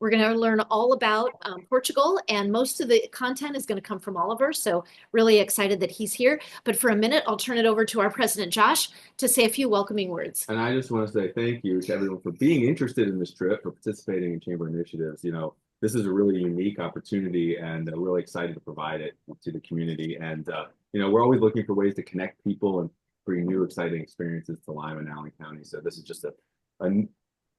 We're going to learn all about Portugal, and most of the content is going to come from Oliver. So, really excited that he's here. But for a minute, I'll turn it over to our president, Josh, to say a few welcoming words. And I just want to say thank you to everyone for being interested in this trip, for participating in chamber initiatives. This is a really unique opportunity, and I'm really excited to provide it to the community. And we're always looking for ways to connect people and bring new, exciting experiences to Lima and Allen County. So this is just a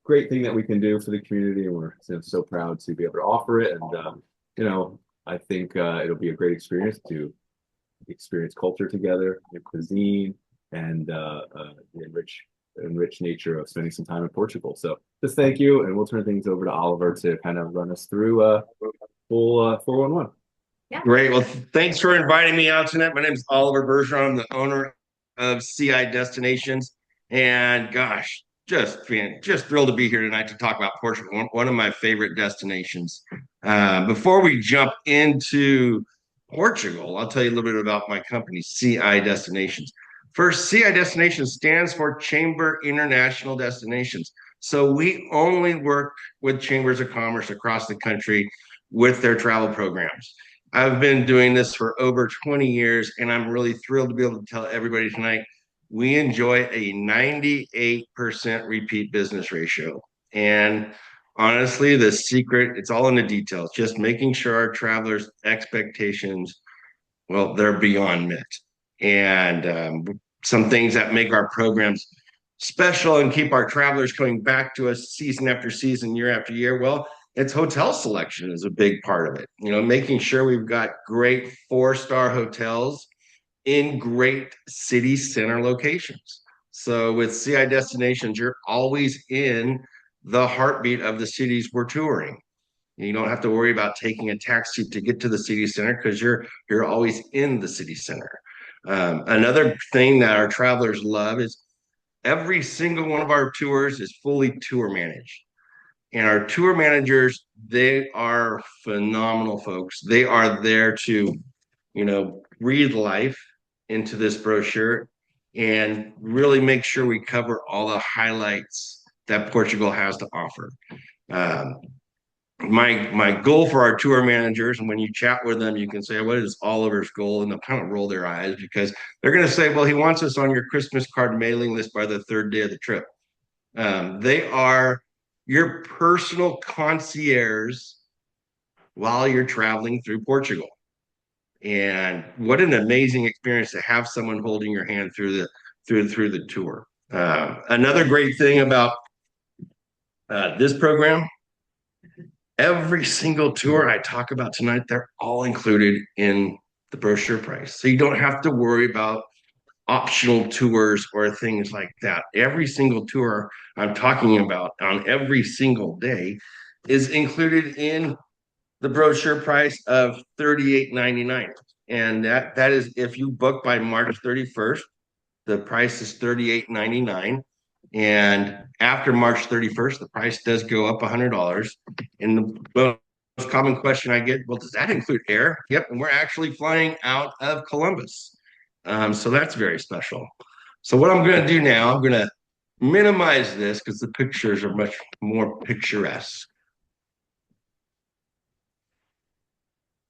great thing that we can do for the community, and we're so proud to be able to offer it. And I think it'll be a great experience to experience culture together, cuisine, and the enriched nature of spending some time in Portugal. So just thank you, and we'll turn things over to Oliver to kind of run us through full 411. Yeah. Great. Well, thanks for inviting me out tonight. My name is Oliver Bergeron. I'm the owner of CI Destinations. And gosh, just thrilled to be here tonight to talk about Portugal, one of my favorite destinations. Before we jump into Portugal, I'll tell you a little bit about my company, CI Destinations. First, CI Destinations stands for Chamber International Destinations. So we only work with chambers of commerce across the country with their travel programs. I've been doing this for over 20 years, and I'm really thrilled to be able to tell everybody tonight we enjoy a 98% repeat business ratio. And honestly, the secret, it's all in the details, just making sure our travelers' expectations, well, they're beyond met. And some things that make our programs special and keep our travelers coming back to us season after season, year after year. Well, it's hotel selection is a big part of it. Making sure we've got great 4-star hotels in great city center locations. So with CI Destinations, you're always in the heartbeat of the cities we're touring. You don't have to worry about taking a taxi to get to the city center because you're always in the city center. Another thing that our travelers love is every single one of our tours is fully tour managed. And our tour managers, they are phenomenal folks. They are there to, breathe life into this brochure and really make sure we cover all the highlights that Portugal has to offer. Um, my goal for our tour managers, and when you chat with them, you can say, "What is Oliver's goal?" And they'll kind of roll their eyes because they're going to say, "Well, he wants us on your Christmas card mailing list by the third day of the trip." They are your personal concierge while you're traveling through Portugal. And what an amazing experience to have someone holding your hand through the tour. Another great thing about this program, every single tour I talk about tonight, they're all included in the brochure price. So you don't have to worry about optional tours or things like that. Every single tour I'm talking about on every single day is included in the brochure price of $38.99. And that is if you book by March 31st, the price is $38.99. And after March 31st, the price does go up $100. And the most common question I get, well, does that include air? Yep. And we're actually flying out of Columbus. So that's very special. So what I'm going to do now, I'm going to minimize this because the pictures are much more picturesque.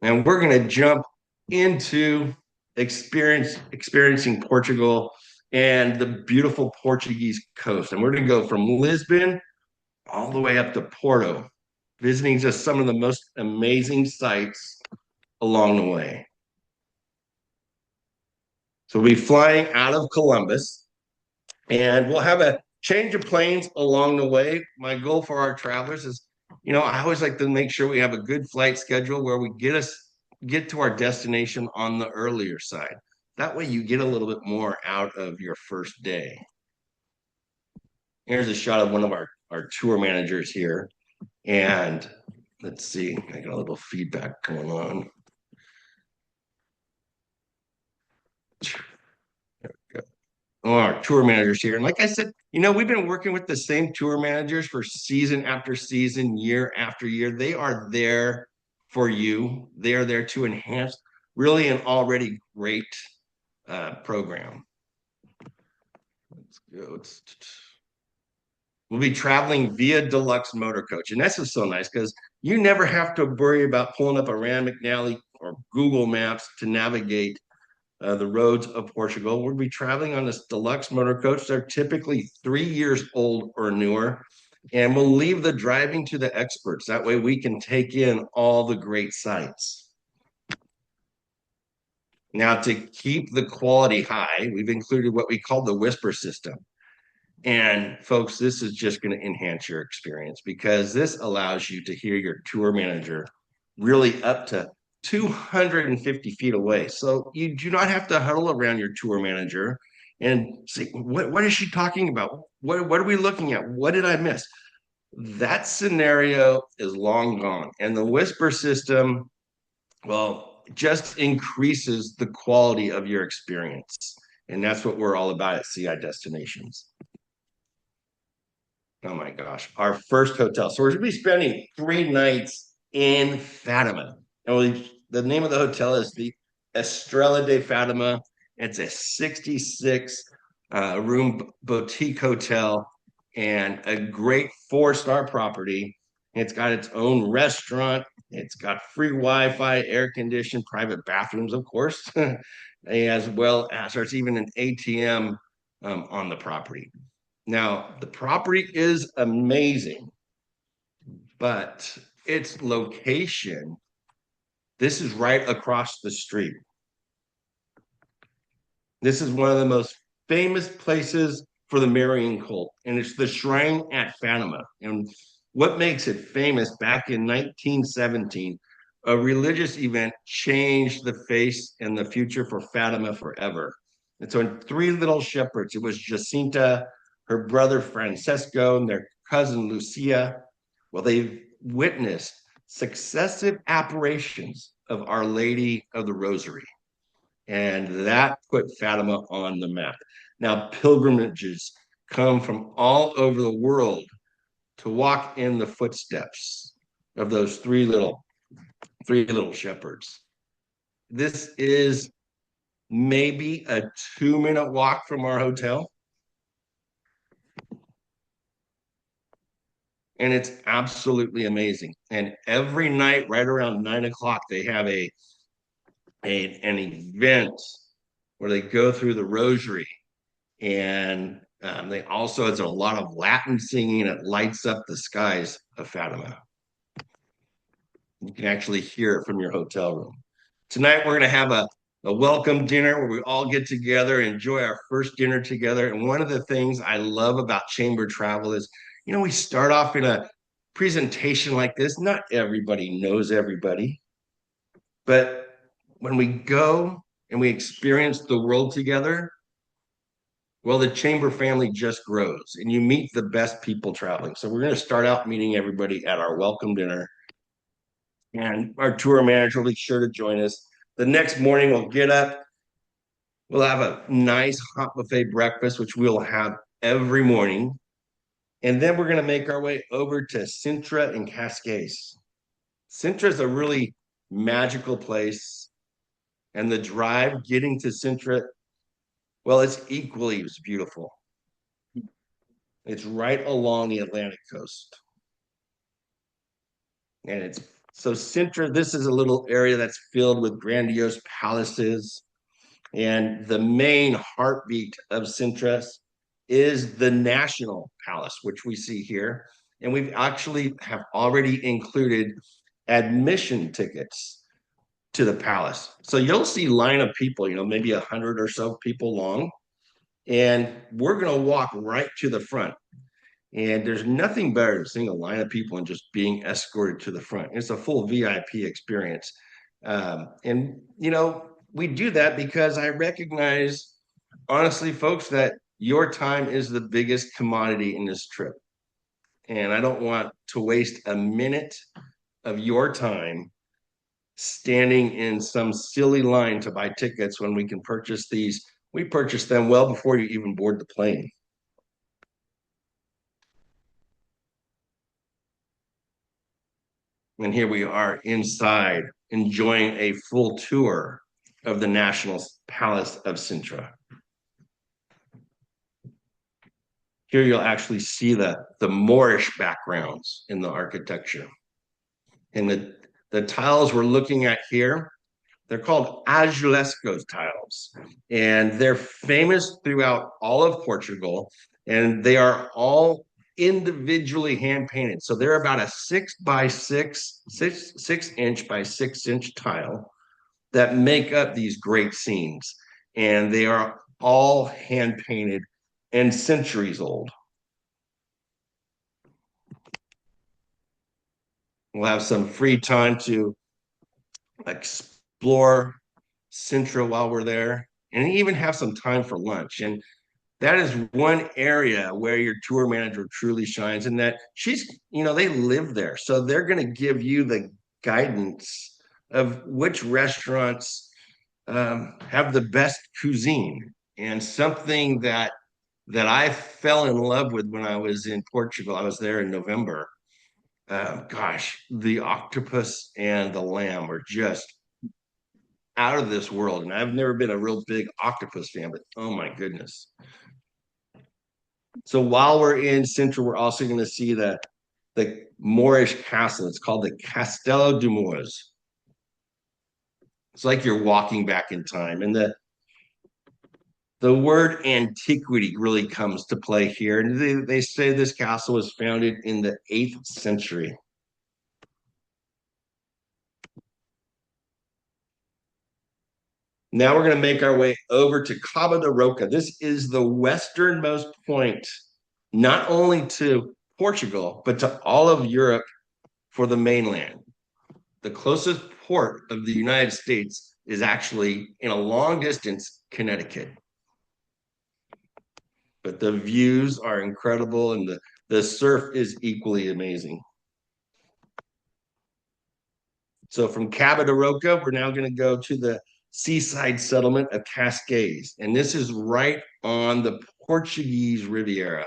And we're going to jump into experiencing Portugal and the beautiful Portuguese coast. And we're going to go from Lisbon all the way up to Porto, visiting just some of the most amazing sights along the way. So we'll be flying out of Columbus, and we'll have a change of planes along the way. My goal for our travelers is, I always like to make sure we have a good flight schedule where we get to our destination on the earlier side. That way you get a little bit more out of your first day. Here's a shot of one of our tour managers here. And let's see, I got a little feedback going on. Our tour managers here. And like I said, we've been working with the same tour managers for season after season, year after year. They are there for you. They are there to enhance really an already great program. Let's go. We'll be traveling via deluxe motor coach. And that's just so nice because you never have to worry about pulling up a Rand McNally or Google Maps to navigate the roads of Portugal. We'll be traveling on this deluxe motor coach. They're typically 3 years old or newer. And we'll leave the driving to the experts. That way we can take in all the great sights. Now, to keep the quality high, we've included what we call the whisper system. And folks, this is just going to enhance your experience because this allows you to hear your tour manager really up to 250 feet away. So you do not have to huddle around your tour manager and say, what is she talking about? What are we looking at? What did I miss? That scenario is long gone. And the whisper system, well, just increases the quality of your experience. And that's what we're all about at CI Destinations. Oh my gosh, our first hotel. So we're going to be spending 3 nights in Fatima. And the name of the hotel is the Estrella de Fatima. It's a 66 room boutique hotel and a great 4-star property. It's got its own restaurant. It's got free Wi-Fi, air conditioned, private bathrooms, of course, as well as there's even an ATM on the property. Now, the property is amazing, but its location, this is right across the street. This is one of the most famous places for the Marian cult, and it's the shrine at Fatima. And what makes it famous, back in 1917, a religious event changed the face and the future for Fatima forever. And so in Three Little Shepherds, it was Jacinta, her brother Francesco, and their cousin Lucia. Well, they witnessed successive apparitions of Our Lady of the Rosary. And that put Fatima on the map. Now, pilgrimages come from all over the world to walk in the footsteps of those three little shepherds. This is maybe a 2-minute walk from our hotel. And it's absolutely amazing. And every night, right around 9 o'clock, they have an event where they go through the rosary. And they also, it's a lot of Latin singing. It lights up the skies of Fatima. You can actually hear it from your hotel room. Tonight, we're going to have a welcome dinner where we all get together, enjoy our first dinner together. And one of the things I love about chamber travel is, we start off in a presentation like this. Not everybody knows everybody, but when we go and we experience the world together, well, the chamber family just grows and you meet the best people traveling. So we're going to start out meeting everybody at our welcome dinner. And our tour manager will be sure to join us. The next morning, we'll get up. We'll have a nice hot buffet breakfast, which we'll have every morning. And then we're going to make our way over to Sintra and Cascais. Sintra is a really magical place. And the drive getting to Sintra, well, it's equally as beautiful. It's right along the Atlantic coast. And so Sintra, this is a little area that's filled with grandiose palaces. And the main heartbeat of Sintra is the National Palace, which we see here. And we've actually have already included admission tickets to the palace. So you'll see line of people, maybe 100 or so people long. And we're going to walk right to the front. And there's nothing better than seeing a line of people and just being escorted to the front. It's a full VIP experience. And we do that because I recognize, honestly, folks, that your time is the biggest commodity in this trip. And I don't want to waste a minute of your time standing in some silly line to buy tickets when we can purchase these. We purchase them well before you even board the plane. And here we are inside enjoying a full tour of the National Palace of Sintra. Here you'll actually see the Moorish backgrounds in the architecture. And the tiles we're looking at here, they're called azulejos tiles, and they're famous throughout all of Portugal, and they are all individually hand painted. So they're about a 6 inch by 6 inch tile that make up these great scenes, and they are all hand painted and centuries old. We'll have some free time to explore Sintra while we're there, and even have some time for lunch. And that is one area where your tour manager truly shines, in that they live there. So they're going to give you the guidance of which restaurants have the best cuisine. And something that I fell in love with when I was in Portugal, I was there in November. Gosh, the octopus and the lamb are just out of this world. And I've never been a real big octopus fan, but oh my goodness. So while we're in Sintra, we're also going to see the Moorish castle. It's called the Castelo de Moors. It's like you're walking back in time. And the word antiquity really comes to play here. And they say this castle was founded in the 8th century. Now we're going to make our way over to Cabo de Roca. This is the westernmost point, not only to Portugal, but to all of Europe for the mainland. The closest port of the United States is actually in a long distance, Connecticut. But the views are incredible, and the surf is equally amazing. So from Cabo de Roca, we're now going to go to the seaside settlement of Cascais. And this is right on the Portuguese Riviera.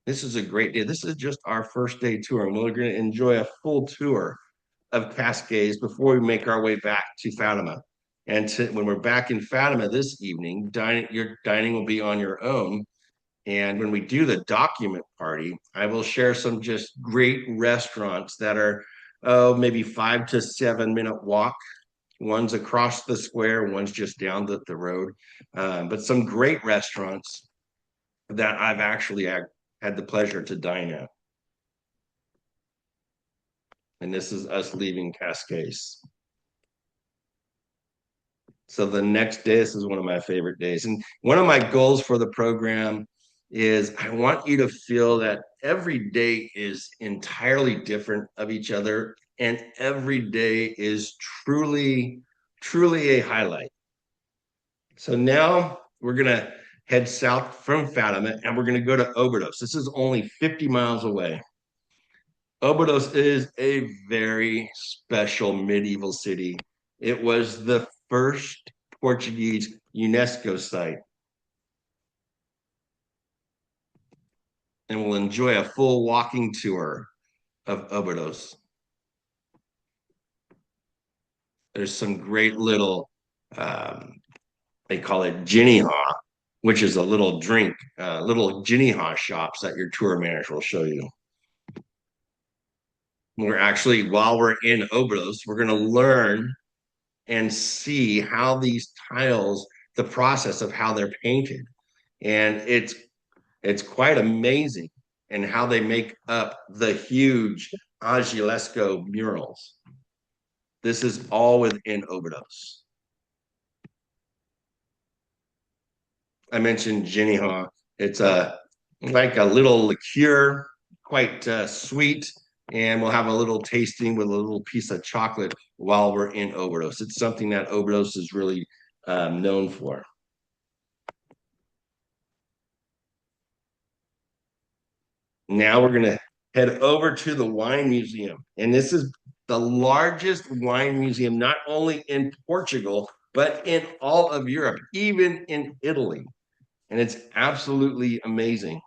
This is a great day. This is just our first day tour, and we're going to enjoy a full tour of Cascais before we make our way back to Fatima. And when we're back in Fatima this evening, your dining will be on your own. And when we do the document party, I will share some just great restaurants that are, maybe 5 to 7 minute walk. One's across the square, one's just down the road. But some great restaurants that I've actually had the pleasure to dine at. And this is us leaving Cascais. So the next day, this is one of my favorite days. And one of my goals for the program is I want you to feel that every day is entirely different of each other. And every day is truly, truly a highlight. So now we're going to head south from Fatima, and we're going to go to Obidos. This is only 50 miles away. Obidos is a very special medieval city. It was the first Portuguese UNESCO site. And we'll enjoy a full walking tour of Obidos. There's some great little, they call it ginny which is a little drink, little ginny shops that your tour manager will show you. While we're in Obidos, we're going to learn and see how these tiles, the process of how they're painted. And it's quite amazing, and how they make up the huge Azulejo murals. This is all within Obidos. I mentioned Ginny. It's like a little liqueur, quite sweet, and we'll have a little tasting with a little piece of chocolate while we're in Obidos. It's something that Obidos is really known for. Now we're going to head over to the wine museum. And this is the largest wine museum, not only in Portugal, but in all of Europe, even in Italy. And it's absolutely amazing.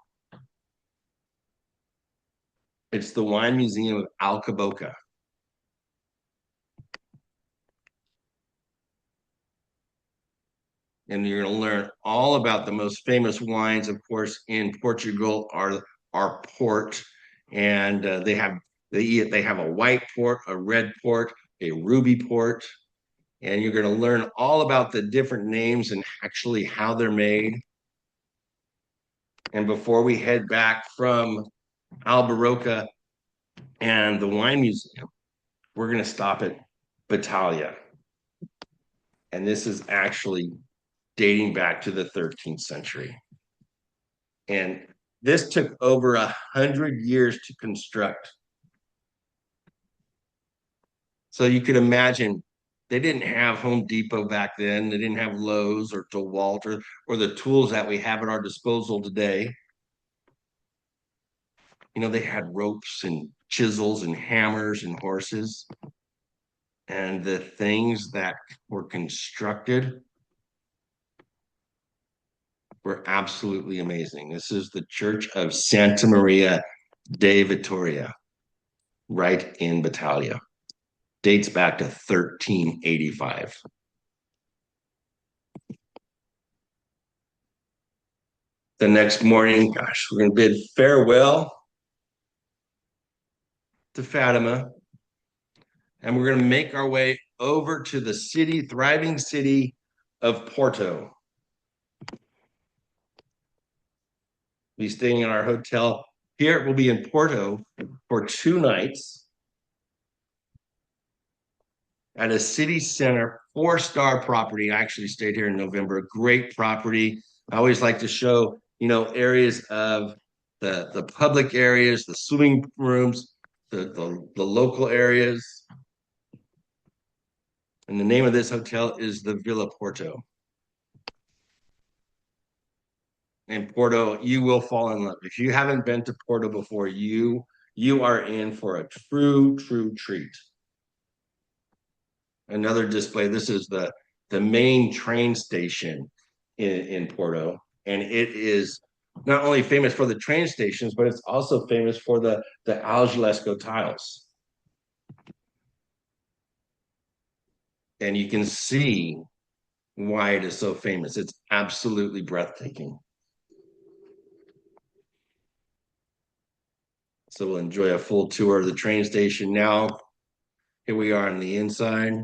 It's the Wine Museum of Alcaboca. and you're going to learn all about the most famous wines. Of course, in Portugal are port, and they have a white port, a red port, a ruby port, and you're going to learn all about the different names and actually how they're made. And before we head back from Roca and the wine museum, we're going to stop at Batalha. And this is actually dating back to the 13th century. And this took over 100 years to construct. So you could imagine they didn't have Home Depot back then. They didn't have Lowe's or DeWalt or the tools that we have at our disposal today. You know, they had ropes and chisels and hammers and horses. And the things that were constructed were absolutely amazing. This is the Church of Santa Maria de Vittoria, right in Batalha. Dates back to 1385. The next morning, gosh, we're going to bid farewell to Fatima, and we're going to make our way over to the thriving city of Porto. Be staying in our hotel here. We'll be in Porto for 2 nighs at a city center 4-star property. I actually stayed here in November. Great property. I always like to show, areas of the public areas, the swimming rooms, the local areas. And the name of this hotel is the Villa Porto. In Porto, you will fall in love. If you haven't been to Porto before, you are in for a true treat. Another display. This is the main train station in Porto, and it is not only famous for the train stations, but it's also famous for the algelesco tiles. And you can see why it is so famous. It's absolutely breathtaking. So we'll enjoy a full tour of the train station now. Here we are on the inside.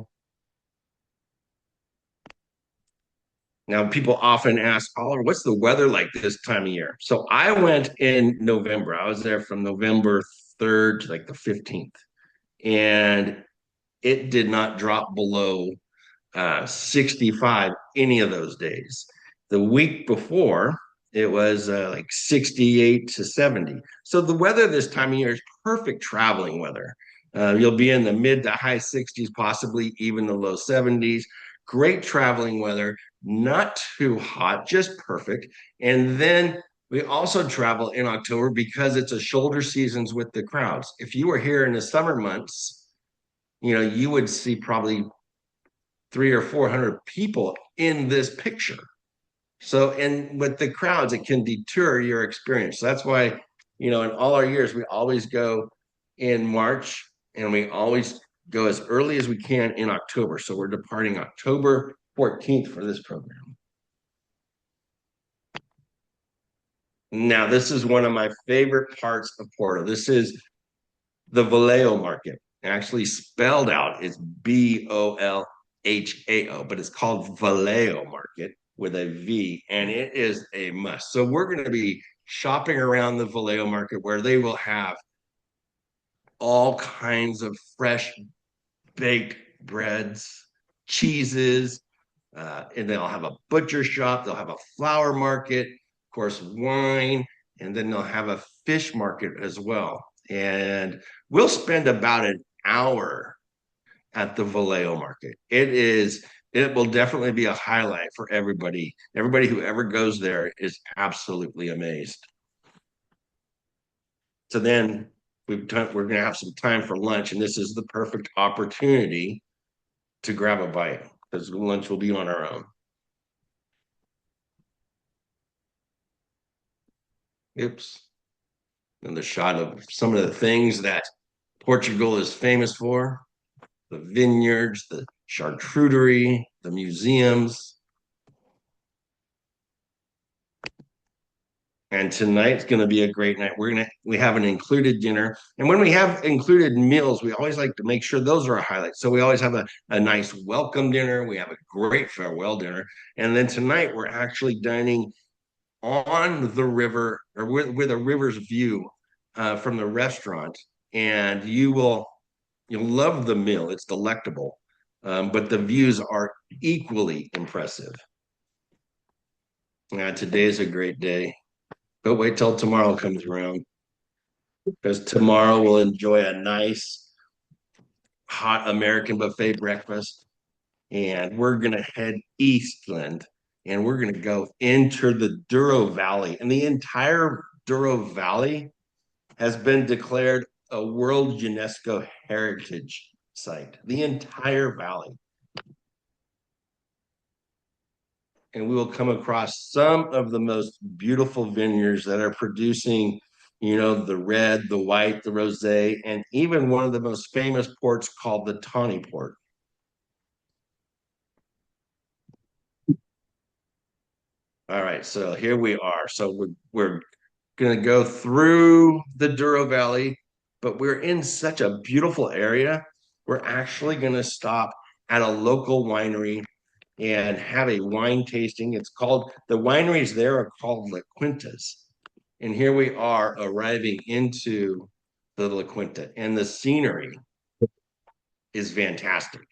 Now, people often ask, Oliver, what's the weather like this time of year? So I went in November. I was there from November 3rd to like the 15th. And it did not drop below 65 any of those days. The week before, it was like 68 to 70. So the weather this time of year is perfect traveling weather. You'll be in the mid to high 60s, possibly even the low 70s. Great traveling weather, not too hot, just perfect. And then we also travel in October because it's a shoulder seasons with the crowds. If you were here in the summer months, you would see probably 300 or 400 people in this picture. So, and with the crowds, it can deter your experience. So that's why, in all our years, we always go in March and we always go as early as we can in October. So we're departing October 14th for this program. Now, this is one of my favorite parts of Porto. This is the Vallejo market. Actually spelled out, it's Bolhao, but it's called Vallejo market with a V, and it is a must. So we're going to be shopping around the Vallejo market where they will have all kinds of fresh baked breads, cheeses, and they'll have a butcher shop. They'll have a flower market, of course, wine, and then they'll have a fish market as well. And we'll spend about an hour at the Vallejo market. It will definitely be a highlight for everybody. Everybody who ever goes there is absolutely amazed. So then we're going to have some time for lunch, and this is the perfect opportunity to grab a bite because lunch will be on our own. Oops. And the shot of some of the things that Portugal is famous for, the vineyards, the charcuterie, the museums. And tonight's going to be a great night. We have an included dinner. And when we have included meals, we always like to make sure those are a highlight. So we always have a nice welcome dinner. We have a great farewell dinner. And then tonight we're actually dining on the river or with a river's view from the restaurant. And you'll love the meal. It's delectable. But the views are equally impressive. Today's a great day. But wait till tomorrow comes around, because tomorrow we'll enjoy a nice hot American buffet breakfast. And we're going to head eastland and we're going to go into the Douro Valley. And the entire Douro Valley has been declared a World UNESCO Heritage Site, the entire valley. And we will come across some of the most beautiful vineyards that are producing, the red, the white, the rosé, and even one of the most famous ports called the Tawny Port. All right, so here we are. So we're going to go through the Douro Valley, but we're in such a beautiful area. We're actually going to stop at a local winery and have a wine tasting. The wineries there are called La Quintas. And here we are arriving into the La Quinta, and the scenery is fantastic.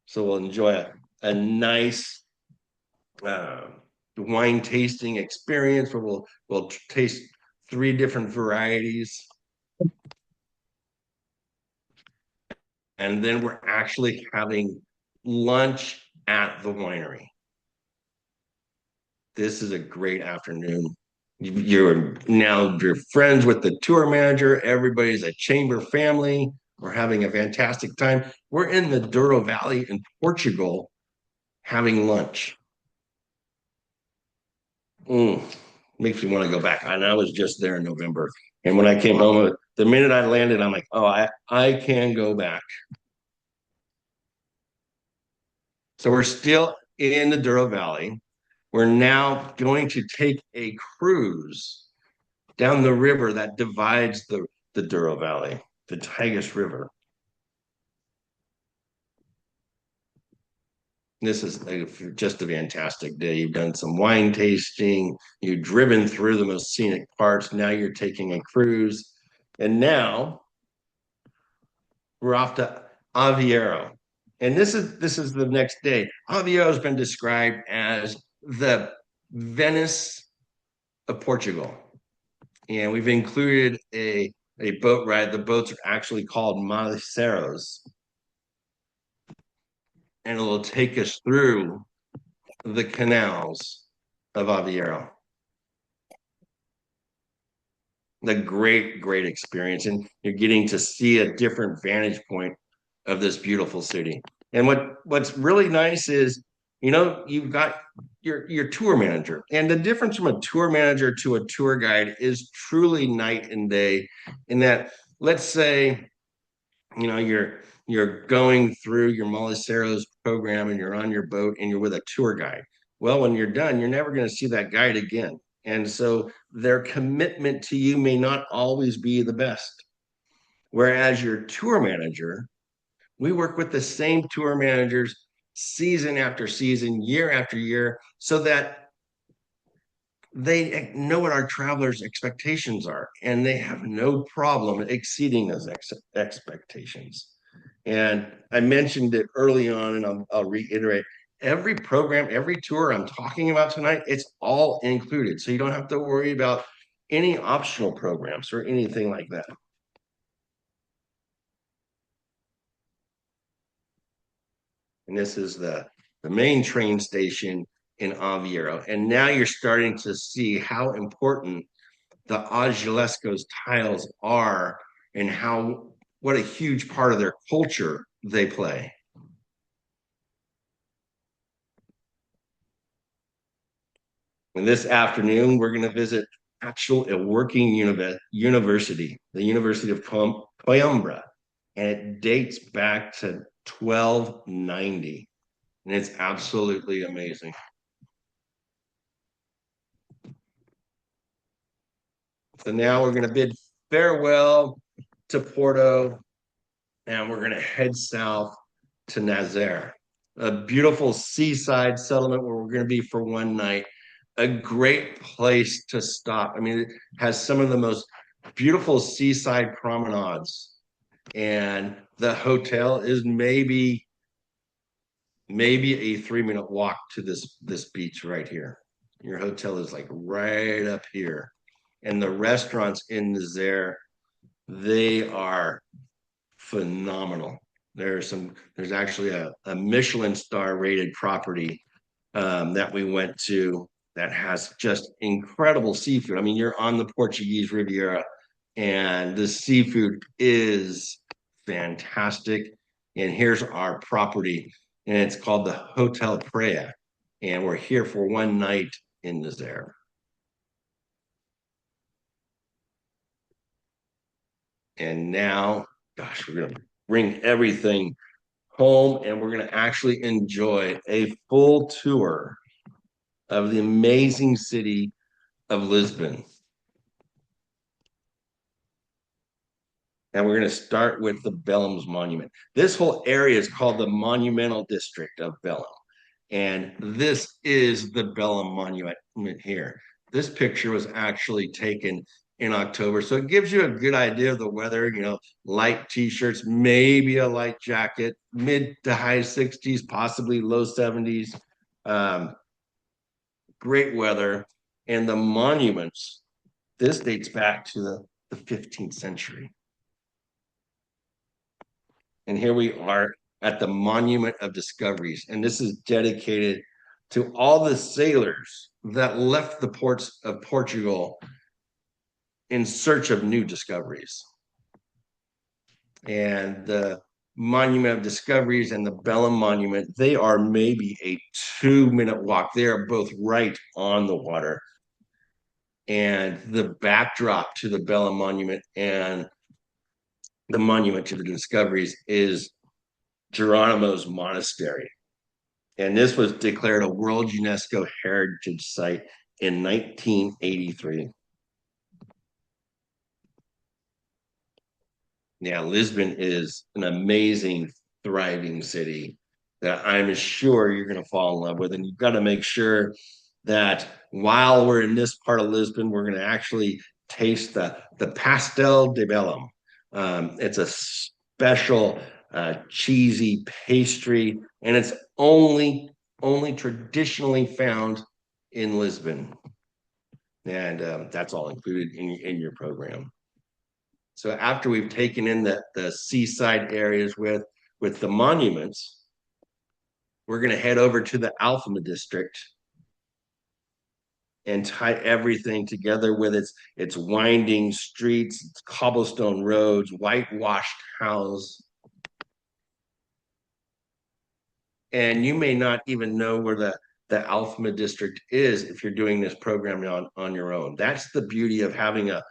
So we'll enjoy a nice wine tasting experience where we'll taste 3 different varieties. And then we're actually having lunch at the winery. This is a great afternoon. You're friends with the tour manager. Everybody's a chamber family. We're having a fantastic time. We're in the Douro Valley in Portugal having lunch. Makes me want to go back. And I was just there in November. And when I came home, the minute I landed, I'm like, oh, I can go back. So we're still in the Douro Valley. We're now going to take a cruise down the river that divides the Douro Valley, the Tagus River. This is just a fantastic day. You've done some wine tasting, you've driven through the most scenic parts. Now you're taking a cruise. And now we're off to Aveiro. And this is the next day. Aveiro has been described as the Venice of Portugal. And we've included a boat ride. The boats are actually called Maliceiros. And it will take us through the canals of Aveiro. The great experience. And you're getting to see a different vantage point of this beautiful city. And what's really nice is, you've got your tour manager. And the difference from a tour manager to a tour guide is truly night and day. In that, let's say, you're going through your Maliceiros program and you're on your boat and you're with a tour guide. Well, when you're done, you're never going to see that guide again. And so their commitment to you may not always be the best. Whereas your tour manager, we work with the same tour managers season after season, year after year, so that they know what our travelers' expectations are, and they have no problem exceeding those expectations. And I mentioned it early on, and I'll reiterate, every program, every tour I'm talking about tonight, it's all included. So you don't have to worry about any optional programs or anything like that. And this is the main train station in Aveiro. And now you're starting to see how important the Azulescos tiles are and what a huge part of their culture they play. And this afternoon, we're going to visit a working university, the University of Coimbra, and it dates back to 1290, and it's absolutely amazing. So now we're going to bid farewell to Porto, and we're going to head south to Nazaire, a beautiful seaside settlement where we're going to be for one night. A great place to stop. I mean, it has some of the most beautiful seaside promenades, and the hotel is maybe a 3-minute walk to this beach right here. Your hotel is like right up here, and the restaurants in Nazaire, they are phenomenal. There's actually a Michelin star rated property that we went to that has just incredible seafood. I mean, you're on the Portuguese Riviera, and the seafood is fantastic. And here's our property, and it's called the Hotel Praia, and we're here for one night in Nazaire. And now, gosh, we're gonna bring everything home, and we're gonna actually enjoy a full tour of the amazing city of Lisbon. And we're going to start with the Bellem's Monument. This whole area is called the Monumental District of Bellem. And this is the Bellem Monument here. This picture was actually taken in October. So it gives you a good idea of the weather, light t-shirts, maybe a light jacket, mid to high 60s, possibly low 70s. Great weather. And the monuments, this dates back to the 15th century. And here we are at the Monument of Discoveries. And this is dedicated to all the sailors that left the ports of Portugal in search of new discoveries. And the Monument of Discoveries and the Bellem Monument, they are maybe a 2-minute walk. They are both right on the water. And the backdrop to the Bellem Monument and the Monument to the Discoveries is Geronimo's Monastery. And this was declared a World UNESCO Heritage Site in 1983. Yeah, Lisbon is an amazing, thriving city that I'm sure you're going to fall in love with. And you've got to make sure that while we're in this part of Lisbon, we're going to actually taste the pastel de Belém. It's a special cheesy pastry, and it's only traditionally found in Lisbon. And that's all included in your program. So after we've taken in the seaside areas with the monuments, we're going to head over to the Alfama district and tie everything together with its winding streets, its cobblestone roads, whitewashed houses. And you may not even know where the Alfama district is if you're doing this program on your own. That's the beauty of having a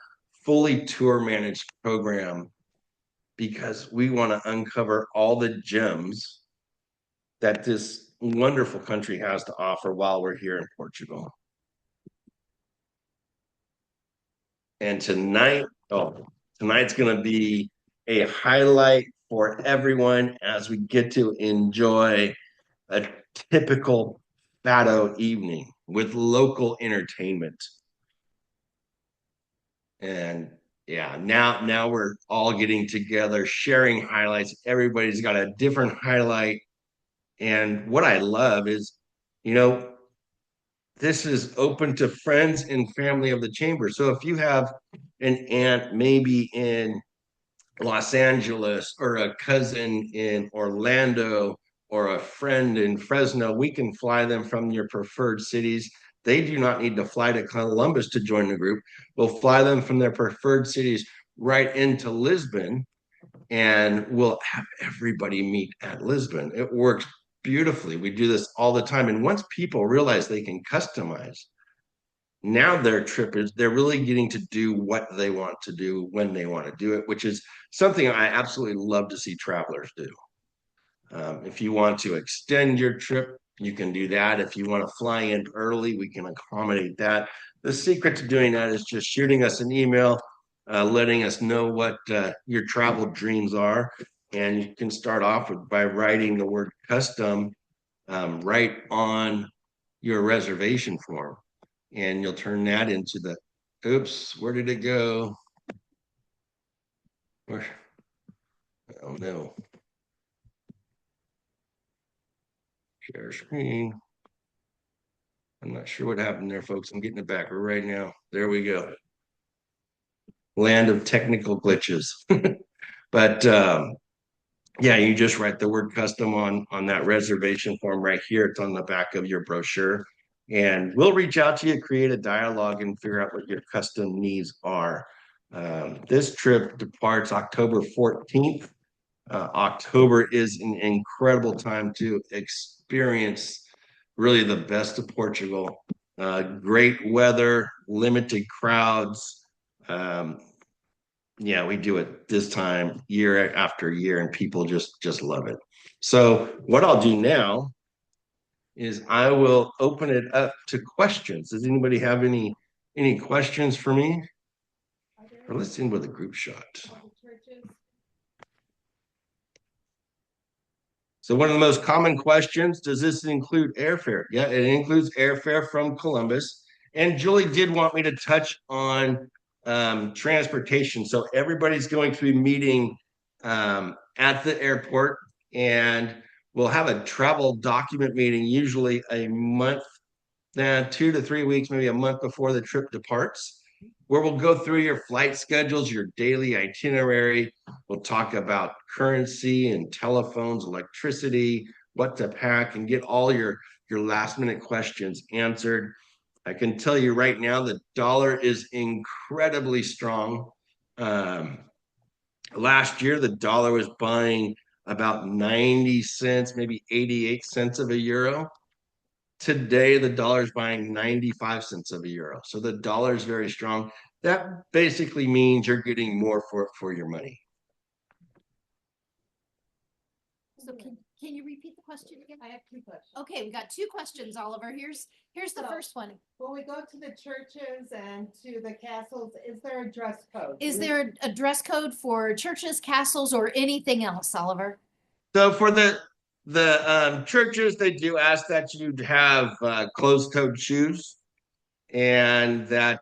fully tour managed program, because we want to uncover all the gems that this wonderful country has to offer while we're here in Portugal. And tonight's going to be a highlight for everyone as we get to enjoy a typical Fado evening with local entertainment. And yeah, now we're all getting together, sharing highlights. Everybody's got a different highlight. And what I love is, this is open to friends and family of the chamber. So if you have an aunt maybe in Los Angeles, or a cousin in Orlando, or a friend in Fresno, we can fly them from your preferred cities. They do not need to fly to Columbus to join the group. We'll fly them from their preferred cities right into Lisbon, and we'll have everybody meet at Lisbon. It works beautifully. We do this all the time. And once people realize they can customize, now their trip is, they're really getting to do what they want to do when they want to do it, which is something I absolutely love to see travelers do. If you want to extend your trip, you can do that. If you want to fly in early, we can accommodate that. the secret to doing that is just shooting us an email, letting us know what your travel dreams are. And you can start off by writing the word custom right on your reservation form. And you'll turn that into the, oops, where did it go? Where? Oh no. Share screen. I'm not sure what happened there, folks. I'm getting it back right now. There we go. Land of technical glitches. But yeah, you just write the word custom on that reservation form right here. It's on the back of your brochure. And we'll reach out to you, create a dialogue, and figure out what your custom needs are. This trip departs October 14th. October is an incredible time to experience really the best of Portugal. Great weather, limited crowds. Yeah, we do it this time year after year, and people just love it. So what I'll do now is I will open it up to questions. Does anybody have any questions for me? Or let's end with a group shot. So one of the most common questions, does this include airfare? Yeah, it includes airfare from Columbus. And Julie did want me to touch on transportation. So everybody's going to be meeting at the airport, and we'll have a travel document meeting usually a month, 2 to 3 weeks, maybe a month before the trip departs, where we'll go through your flight schedules, your daily itinerary. We'll talk about currency and telephones, electricity, what to pack, and get all your last minute questions answered. I can tell you right now, the dollar is incredibly strong. Last year, the dollar was buying about 90 cents, maybe 88 cents of a euro. Today, the dollar is buying 95 cents of a euro. So the dollar is very strong. That basically means you're getting more for your money. So can you repeat the question again? I have two questions. Okay, we got two questions, Oliver. Here's the first one. When we go to the churches and to the castles, is there a dress code? Is there a dress code for churches, castles, or anything else, Oliver? So for the churches, they do ask that you have closed-toed shoes, and that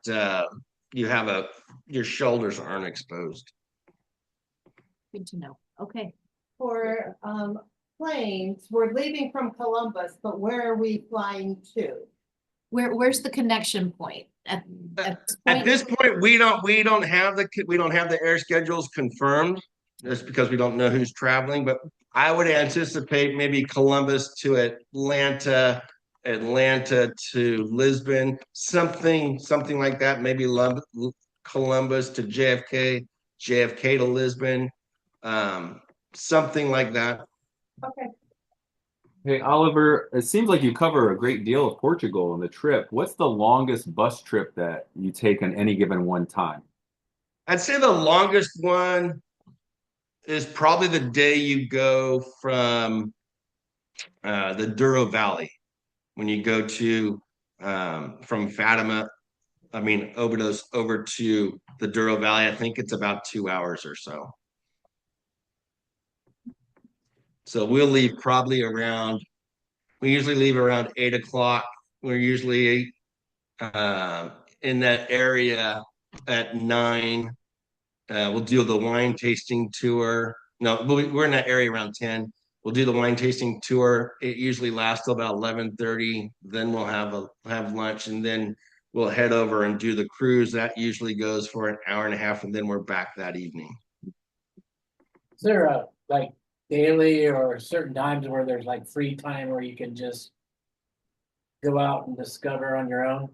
you have your shoulders aren't exposed. Good to know. Okay. For planes, we're leaving from Columbus, but where are we flying to? Where's the connection point? At this point, we don't have the air schedules confirmed, just because we don't know who's traveling. But I would anticipate maybe Columbus to Atlanta, Atlanta to Lisbon, something like that. Maybe Columbus to JFK, JFK to Lisbon, something like that. Okay. Hey, Oliver, it seems like you cover a great deal of Portugal on the trip. What's the longest bus trip that you take on any given one time? I'd say the longest one is probably the day you go from the Douro Valley, when you go to from Fatima, Obidos over to the Douro Valley. I think it's about 2 hours or so. So we usually leave around 8 o'clock. We're usually in that area at 9. We'll do the wine tasting tour. No, we're in that area around 10. We'll do the wine tasting tour. It usually lasts till about 11:30. Then we'll have lunch, and then we'll head over and do the cruise. That usually goes for an hour and a half, and then we're back that evening. Is there a daily or certain times where there's free time where you can just go out and discover on your own?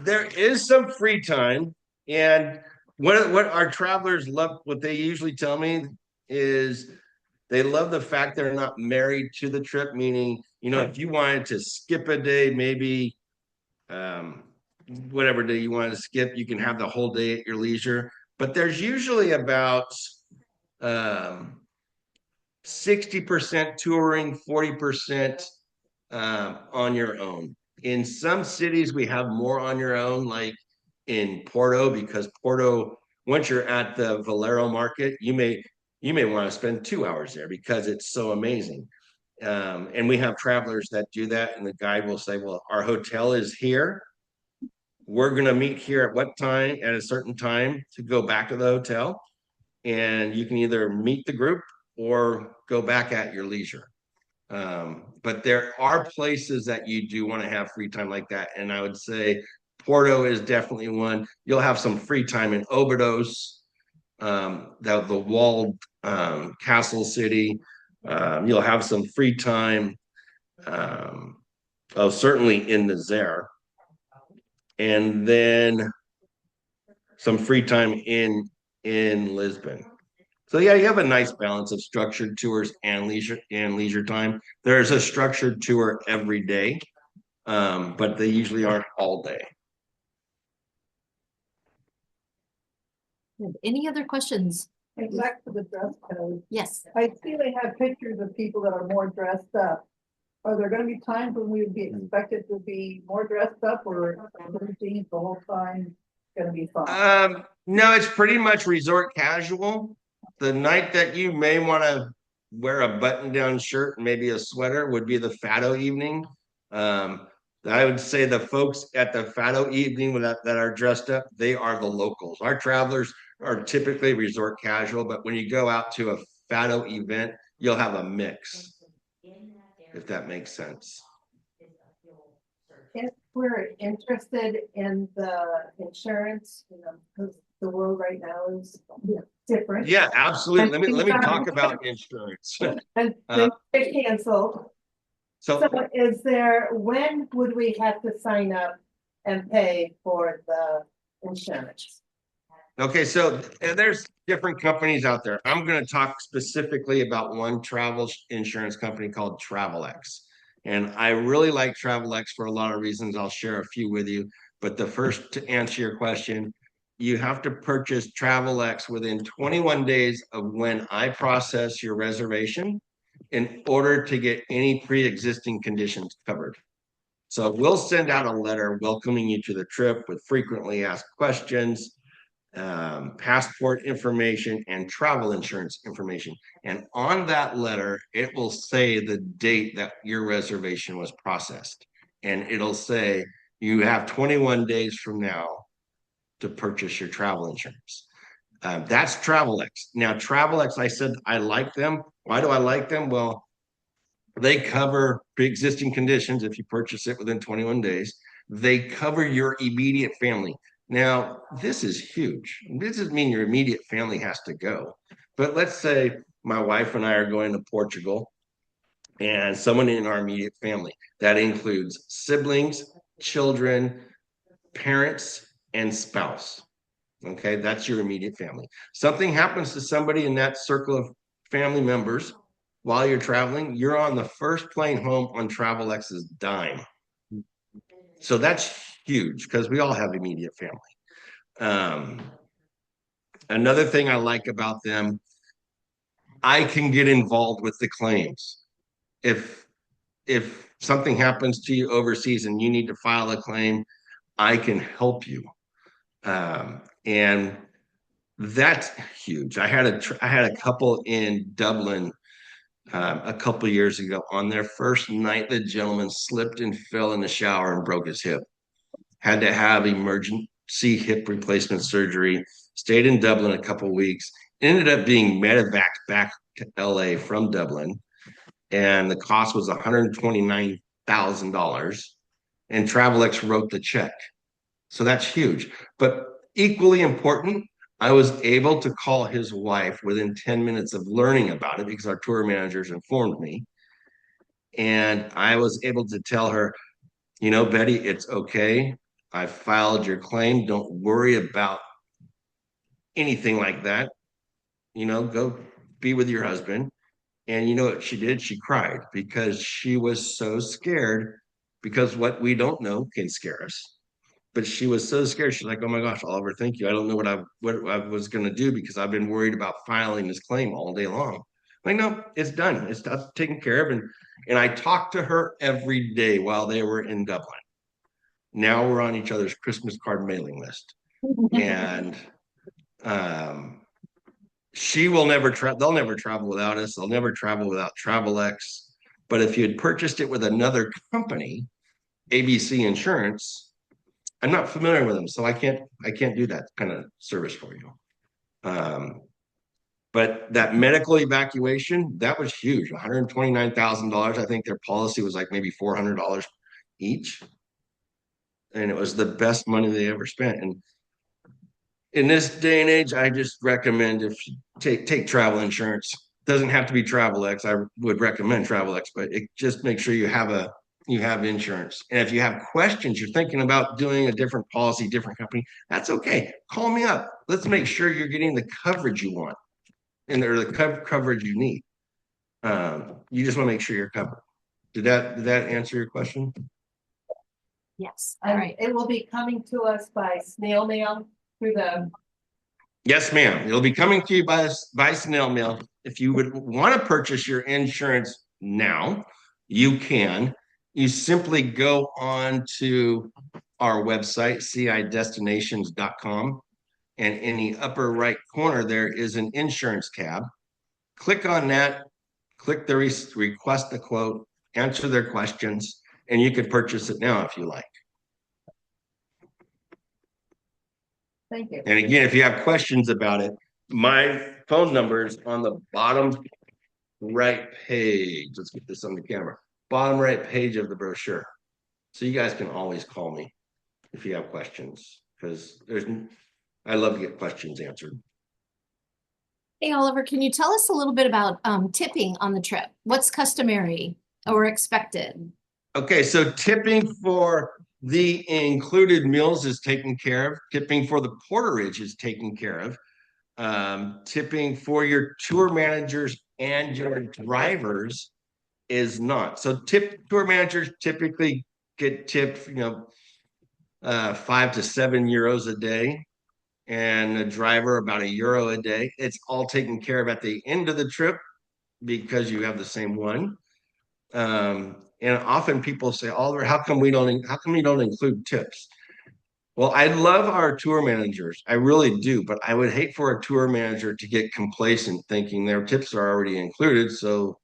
There is some free time, and what our travelers love, what they usually tell me is they love the fact they're not married to the trip, meaning, if you wanted to skip a day, maybe whatever day you wanted to skip, you can have the whole day at your leisure. But there's usually about 60% touring, 40% on your own. In some cities, we have more on your own, like in Porto, because Porto, once you're at the Valero market, you may want to spend 2 hours there because it's so amazing. And we have travelers that do that, and the guide will say, well, our hotel is here. We're going to meet here at what time, at a certain time, to go back to the hotel. And you can either meet the group or go back at your leisure. But there are places that you do want to have free time like that. And I would say Porto is definitely one. You'll have some free time in Obidos, the walled castle city. You'll have some free time, certainly in the Zaire. And then some free time in Lisbon. So yeah, you have a nice balance of structured tours and leisure time. There's a structured tour every day, but they usually aren't all day. Any other questions? Back to the dress code. Yes. I see they have pictures of people that are more dressed up. Are there gonna be times when we would be expected to be more dressed up, or the whole time gonna be fine? No, it's pretty much resort casual. The night that you may want to wear a button-down shirt and maybe a sweater would be the Fado evening. I would say the folks at the Fado evening that are dressed up, they are the locals. Our travelers are typically resort casual, but when you go out to a Fado event, you'll have a mix, if that makes sense. If we're interested in the insurance, because the world right now is different. Yeah, absolutely. Let me talk about insurance. And they canceled. So when would we have to sign up and pay for the insurance? Okay, so there's different companies out there. I'm going to talk specifically about one travel insurance company called TravelX. And I really like TravelX for a lot of reasons. I'll share a few with you. But the first, to answer your question, you have to purchase TravelX within 21 days of when I process your reservation in order to get any pre-existing conditions covered. So we'll send out a letter welcoming you to the trip with frequently asked questions, passport information, and travel insurance information. And on that letter, it will say the date that your reservation was processed. And it'll say you have 21 days from now to purchase your travel insurance. That's TravelX. Now, TravelX, I said I like them. Why do I like them? Well, they cover pre-existing conditions if you purchase it within 21 days. They cover your immediate family. Now, this is huge. This doesn't mean your immediate family has to go. But let's say my wife and I are going to Portugal and someone in our immediate family. That includes siblings, children, parents, and spouse. Okay, that's your immediate family. Something happens to somebody in that circle of family members while you're traveling, you're on the first plane home on TravelX's dime. So that's huge because we all have immediate family. Another thing I like about them, I can get involved with the claims. If something happens to you overseas and you need to file a claim, I can help you. And that's huge. I had a couple in Dublin a couple of years ago. On their first night, the gentleman slipped and fell in the shower and broke his hip. Had to have emergency hip replacement surgery. Stayed in Dublin a couple of weeks. Ended up being medevaced back to LA from Dublin, and the cost was $129,000. And TravelX wrote the check. So that's huge. But equally important, I was able to call his wife within 10 minutes of learning about it because our tour managers informed me. And I was able to tell her, Betty, it's okay. I filed your claim. Don't worry about anything like that. Go be with your husband. And you know what she did? She cried because she was so scared, because what we don't know can scare us. But she was so scared. She's like, "Oh my gosh, Oliver, thank you. I don't know what I was going to do because I've been worried about filing this claim all day long." I'm like, no, it's done. It's taken care of. And I talked to her every day while they were in Dublin. Now we're on each other's Christmas card mailing list. And she will never they'll never travel without us. They'll never travel without TravelX. But if you had purchased it with another company, ABC Insurance, I'm not familiar with them, so I can't do that kind of service for you. But that medical evacuation, that was huge, $129,000. I think their policy was like maybe $400 each. And it was the best money they ever spent. And in this day and age, I just recommend if you take travel insurance. Doesn't have to be TravelX. I would recommend TravelX, but it just make sure you have insurance. And if you have questions, you're thinking about doing a different policy, different company, that's okay. Call me up. Let's make sure you're getting the coverage you want and or the coverage you need. You just want to make sure you're covered. Did that answer your question? Yes. All right. It will be coming to us by snail mail through the. Yes, ma'am. It'll be coming to you by snail mail. If you would want to purchase your insurance now, you can. You simply go on to our website, cidestinations.com, and in the upper right corner, there is an insurance tab. Click on that, click the request a quote, answer their questions, and you can purchase it now if you like. Thank you. And again, if you have questions about it, my phone number is on the bottom right page. Let's get this on the camera. Bottom right page of the brochure. So you guys can always call me if you have questions, because I love to get questions answered. Hey, Oliver, can you tell us a little bit about tipping on the trip? What's customary or expected? Okay, so tipping for the included meals is taken care of. Tipping for the porterage is taken care of. Tipping for your tour managers and your drivers is not. So tour managers typically get tipped, 5 to 7 euros a day, and a driver about €1 a day. It's all taken care of at the end of the trip because you have the same one. And often people say, Oliver, how come you don't include tips? Well, I love our tour managers. I really do, but I would hate for a tour manager to get complacent thinking their tips are already included, so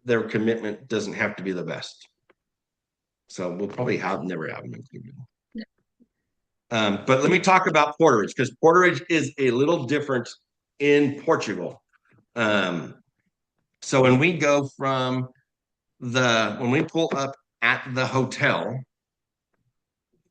their commitment doesn't have to be the best. So we'll probably never have them included. But let me talk about porterage, because porterage is a little different in Portugal. So when we go from when we pull up at the hotel,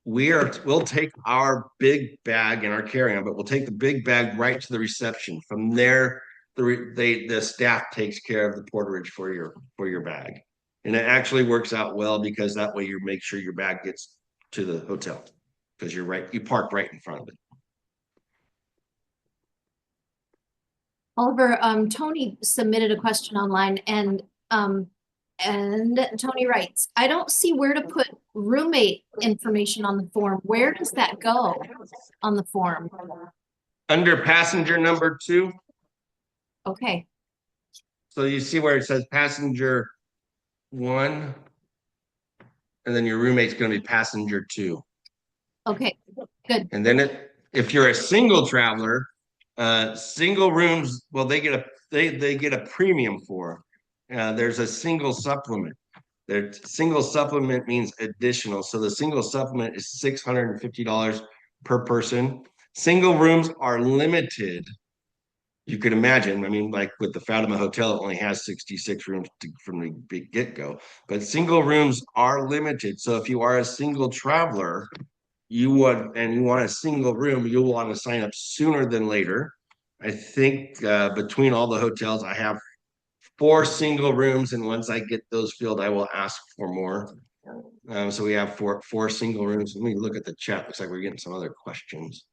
we'll take our big bag and our carry-on, but we'll take the big bag right to the reception. From there, the staff takes care of the porterage for your bag. And it actually works out well, because that way you make sure your bag gets to the hotel, because you park right in front of it. Oliver, Tony submitted a question online, and Tony writes, I don't see where to put roommate information on the form. Where does that go on the form? Under passenger number 2. Okay. So you see where it says passenger 1, and then your roommate's going to be passenger 2. Okay, good. And then if you're a single traveler, single rooms, well, they get a premium for. There's a single supplement. Their single supplement means additional. So the single supplement is $650 per person. Single rooms are limited. You could imagine, I mean, like with the Fatima Hotel, it only has 66 rooms from the big get-go. But single rooms are limited. So if you are a single traveler, you want a single room, you'll want to sign up sooner than later. I think between all the hotels, I have 4 single rooms, and once I get those filled, I will ask for more. So we have four single rooms. Let me look at the chat. Looks like we're getting some other questions.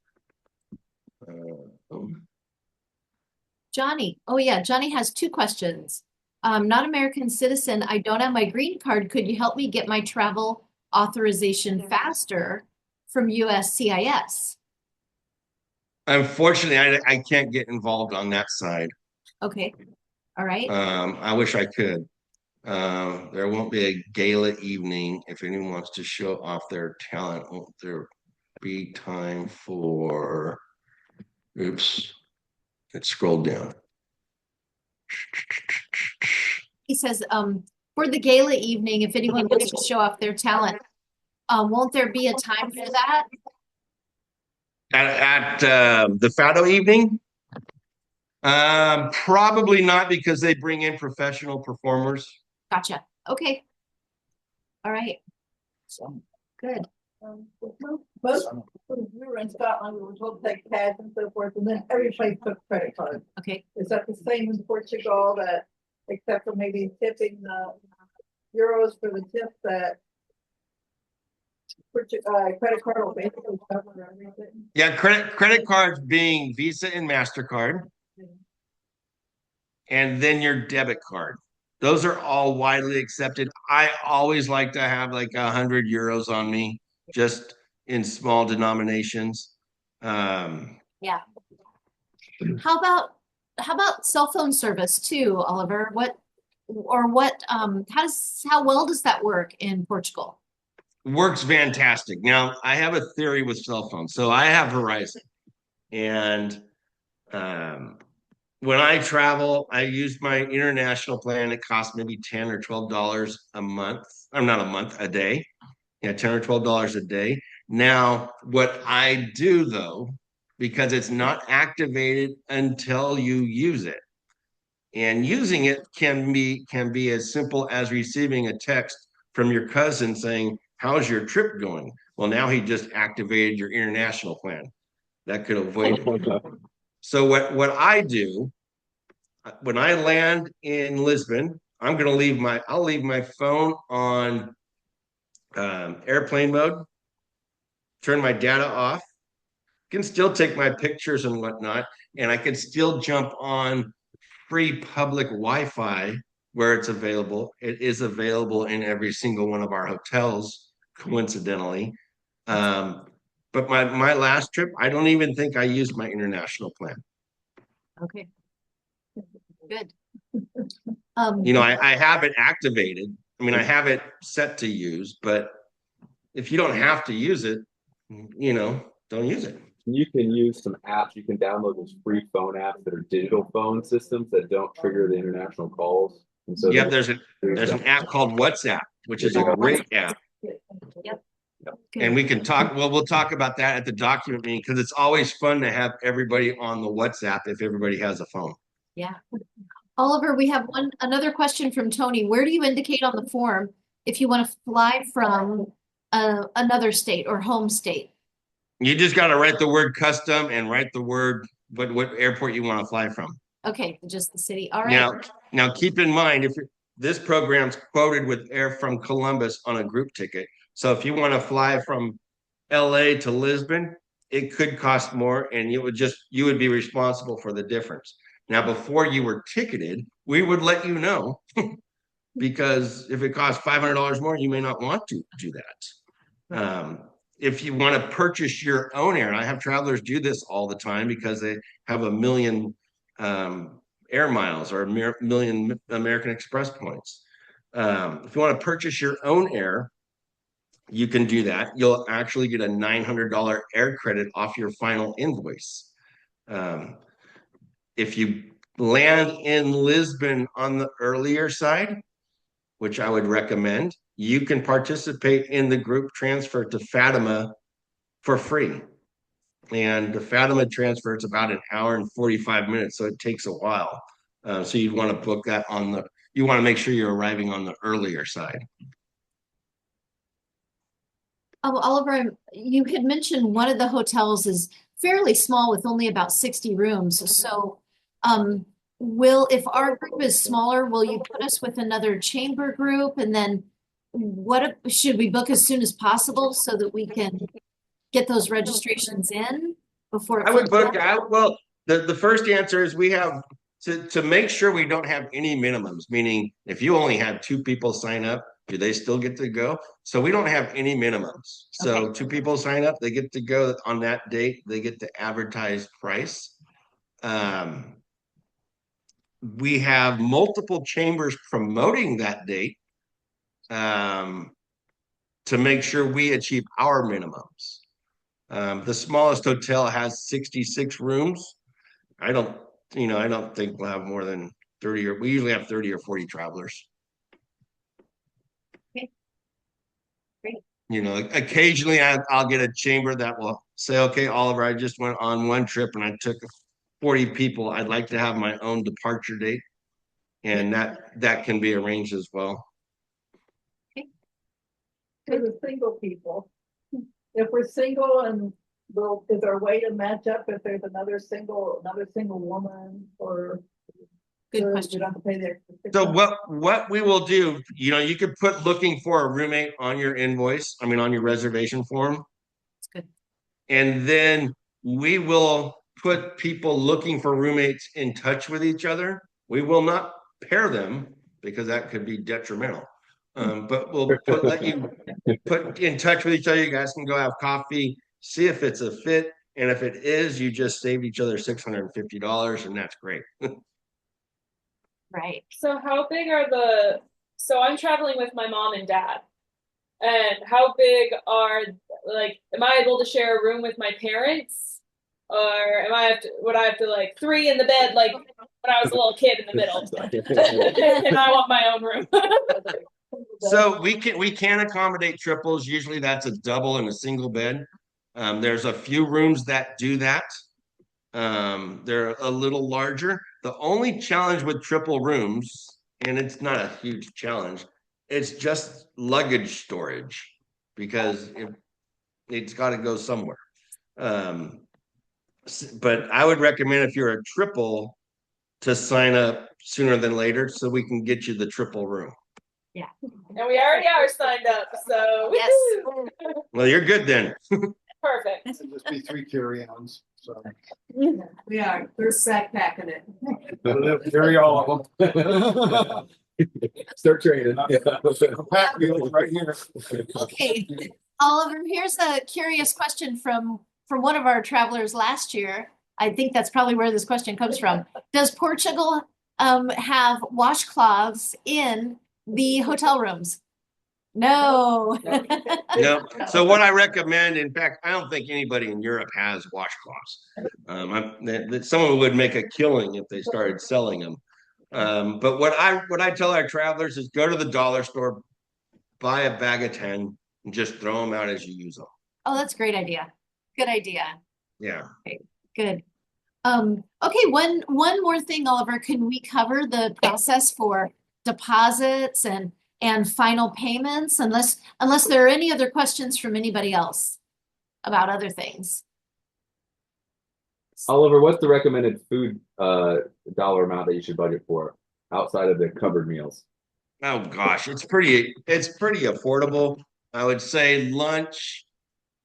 Johnny. Oh yeah, Johnny has 2 questions. Not American citizen. I don't have my green card. Could you help me get my travel authorization faster from USCIS? Unfortunately, I can't get involved on that side. Okay. All right. I wish I could. There won't be a gala evening. If anyone wants to show off their talent, won't there be time for, oops, it scrolled down. He says, for the gala evening, if anyone wants to show off their talent, won't there be a time for that? At the Fado evening? Probably not, because they bring in professional performers. Gotcha. Okay. All right. Some, Good. Most, when we were in Scotland, we were told to take cash and so forth, and then every place took credit cards. Okay. Is that the same in Portugal, that, except for maybe tipping the euros for the tip, that credit card will basically cover everything? Yeah, credit cards being Visa and MasterCard, and then your debit card. Those are all widely accepted. I always like to have like 100 euros on me, just in small denominations. Yeah. How about cell phone service too, Oliver? How well does that work in Portugal? Works fantastic. Now, I have a theory with cell phones. So I have Verizon, and when I travel, I use my international plan. It costs maybe $10 or $12 a month. I'm not a month, a day. Yeah, $10 or $12 a day. Now, what I do though, because it's not activated until you use it, and using it can be as simple as receiving a text from your cousin saying, "How's your trip going?" Well, now he just activated your international plan. That could avoid it. So what I do when I land in Lisbon, I'll leave my phone on airplane mode, turn my data off, can still take my pictures and whatnot, and I can still jump on free public Wi-Fi where it's available. It is available in every single one of our hotels, coincidentally. But my last trip, I don't even think I used my international plan. Okay. Good. I have it activated. I mean, I have it set to use, but if you don't have to use it, don't use it. You can use some apps. You can download those free phone apps that are digital phone systems that don't trigger the international calls. And so Yep, there's an app called WhatsApp, which is a great app. Yep. And we'll talk about that at the document meeting, because it's always fun to have everybody on the WhatsApp if everybody has a phone. Yeah. Oliver, we have another question from Tony. Where do you indicate on the form if you want to fly from another state or home state? You just got to write the word custom and write the word what airport you want to fly from. Okay, just the city. All right. Now keep in mind, this program's quoted with Air from Columbus on a group ticket. So if you want to fly from LA to Lisbon, it could cost more, and you would be responsible for the difference. Now, before you were ticketed, we would let you know, because if it costs $500 more, you may not want to do that. If you want to purchase your own air, and I have travelers do this all the time because they have a million air miles or a million American Express points. If you want to purchase your own air, you can do that. You'll actually get a $900 air credit off your final invoice. If you land in Lisbon on the earlier side, which I would recommend, you can participate in the group transfer to Fatima for free. And the Fatima transfer, it's about an hour and 45 minutes, so it takes a while. So you'd want to book that you want to make sure you're arriving on the earlier side. Oliver, you had mentioned one of the hotels is fairly small with only about 60 rooms. So if our group is smaller, will you put us with another chamber group? And then should we book as soon as possible so that we can get those registrations in before? I would book out. Well, the first answer is we have to make sure we don't have any minimums, meaning if you only had 2 people sign up, do they still get to go? So we don't have any minimums. So 2 people sign up, they get to go on that date, they get the advertised price. we have multiple chambers promoting that date to make sure we achieve our minimums. The smallest hotel has 66 rooms. I don't think we'll have more than 30, or we usually have 30 or 40 travelers. Okay. Great. Occasionally I'll get a chamber that will say, okay, Oliver, I just went on one trip and I took 40 people. I'd like to have my own departure date. And that can be arranged as well. For the single people, if we're single and is there a way to match up if there's another single woman or? Good we question. don't have to pay the extra So $600? what we will do, you could put looking for a roommate on your invoice, on your reservation form. That's good. And then we will put people looking for roommates in touch with each other. We will not pair them because that could be detrimental. But we'll let you put in touch with each other. You guys can go have coffee, see if it's a fit. And if it is, you just saved each other $650 and that's great. Right. So how big are so I'm traveling with my mom and dad. And how big am I able to share a room with my parents? Or would I have to like 3 in the bed like when I was a little kid in the middle? And I want my own room. So we can accommodate triples. Usually that's a double and a single bed. There's a few rooms that do that. They're a little larger. The only challenge with triple rooms, and it's not a huge challenge, it's just luggage storage because it's got to go somewhere. But I would recommend if you're a triple to sign up sooner than later so we can get you the triple room. Yeah. And we already are signed up, so Yes. woo-hoo. Well, you're good then. Perfect. It'll just be 3 carry-ons, so. We are, we're backpacking it. Carry all of them. Start training. Pack wheels right here. Okay, Oliver, here's a curious question from one of our travelers last year. I think that's probably where this question comes from. Does Portugal have washcloths in the hotel rooms? No. No. So what I recommend, in fact, I don't think anybody in Europe has washcloths. Someone would make a killing if they started selling them. But what I tell our travelers is go to the dollar store, buy a bag of 10, and just throw them out as you use them. Oh, that's a great idea. Good idea. Yeah. Good. Okay, one more thing, Oliver. Can we cover the process for deposits and final payments, unless there are any other questions from anybody else about other things? Oliver, what's the recommended food dollar amount that you should budget for outside of the covered meals? Oh gosh, it's pretty affordable. I would say lunch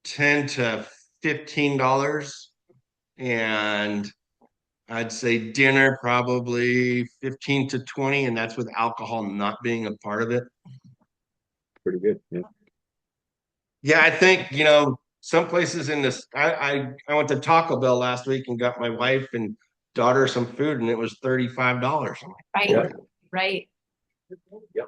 $10 to $15, and I'd say dinner probably 15 to 20, and that's with alcohol not being a part of it. Pretty good. Yeah. Yeah, I think some places in this. I went to Taco Bell last week and got my wife and daughter some food, and it was $35. Right, Yeah. right. Yep.